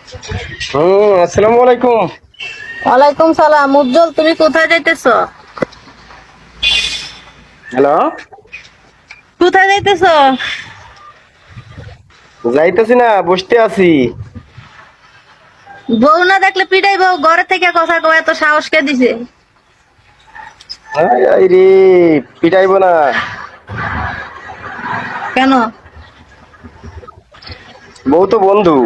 আসসালামু আলাইকুম। ওয়ালাইকুম সালাম। উজ্জ্বল, তুমি কোথায় যাইতেছো? হ্যালো। কোথায় যাইতেছো? যাইতেছি না, বসতে আছি। বউ না দেখলে পিটাইবো, ঘরে থেকে কথা কও, এত সাহস কে দিছে? আই আই রে, পিটাইবো না। কেন? বউ তো বন্ধু।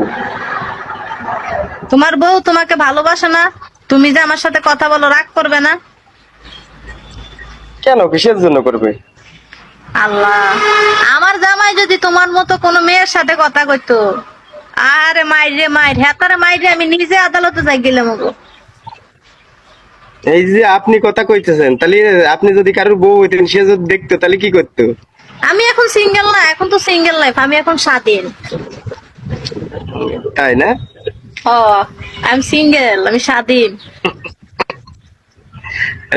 তোমার বউ তোমাকে ভালোবাসে না? তুমি যে আমার সাথে কথা বলো, রাগ করবে না? কেন, কিসের জন্য করবে? আল্লাহ, আমার জামাই যদি তোমার মতো কোনো মেয়ের সাথে কথা কইতো, আরে মাইরে মাইর, হেতারে মাইরে আমি নিজে আদালতে যাই গেলাম গো। এই যে আপনি কথা কইতেছেন, তাহলে আপনি যদি কারোর বউ হইতেন, সে যদি দেখতো তাহলে কি করতো? আমি এখন সিঙ্গেল না, এখন তো সিঙ্গেল লাইফ, আমি এখন স্বাধীন। তাই না? ও, আমি সিঙ্গেল, আমি স্বাধীন।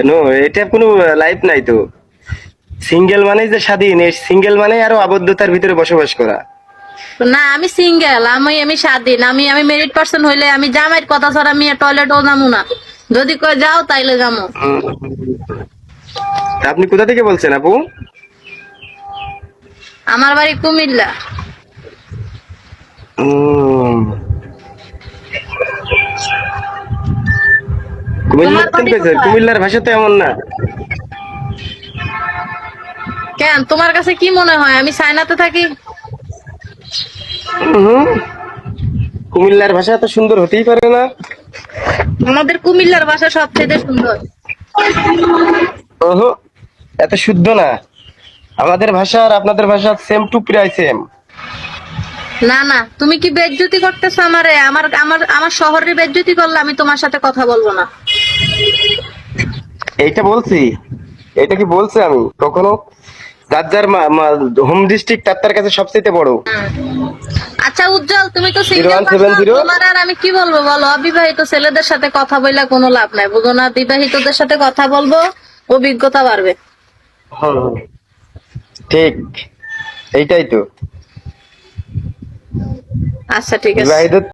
নো, এটা কোনো লাইফ নাই তো। সিঙ্গেল মানে যে স্বাধীন, এই সিঙ্গেল মানে আরো আবদ্ধতার ভিতরে বসবাস করা। না, আমি সিঙ্গেল, আমি স্বাধীন, আমি মেরিড পার্সন হইলে আমি জামাইয়ের কথা ছাড়া আমি টয়লেটও যাবো না। যদি কই যাও তাইলে যাবো। উম, তা আপনি কোথা থেকে বলছেন আপু? আমার বাড়ি কুমিল্লা। উম, তোমার কুমিল্লার থেকে বাড়ি কইছেন? কোথায়? কুমিল্লার ভাষা তো এমন না। কেন, তোমার কাছে কি মনে হয় আমি চায়নাতে থাকি? হুম, কুমিল্লার ভাষা এত সুন্দর হতেই পারে না। আমাদের কুমিল্লার ভাষা সবচেয়ে সুন্দর। ওহো, এত শুদ্ধ না। আমাদের ভাষা আর আপনাদের ভাষা সেম টু প্রায় সেম। না না, তুমি কি বেজ্জতি করতেছো আমারে? আমার আমার আমার শহরের বেজ্জতি করলে আমি তোমার সাথে কথা বলবো না। এইটা বলছি, এটা কি বলছে আমি কখনো? যার যার হোম ডিস্ট্রিক্ট তার কাছে সবচেয়ে বড়। আচ্ছা উজ্জ্বল, তুমি তো zero single one seven person, zero তোমার আর আমি কি বলবো বলো? অবিবাহিত ছেলেদের সাথে কথা বললে কোনো লাভ নাই, বুঝো না? বিবাহিতদের সাথে কথা বলবো, অভিজ্ঞতা বাড়বে। ঠিক, এইটাই তো। আচ্ছা ঠিক আছে। বিবাহিত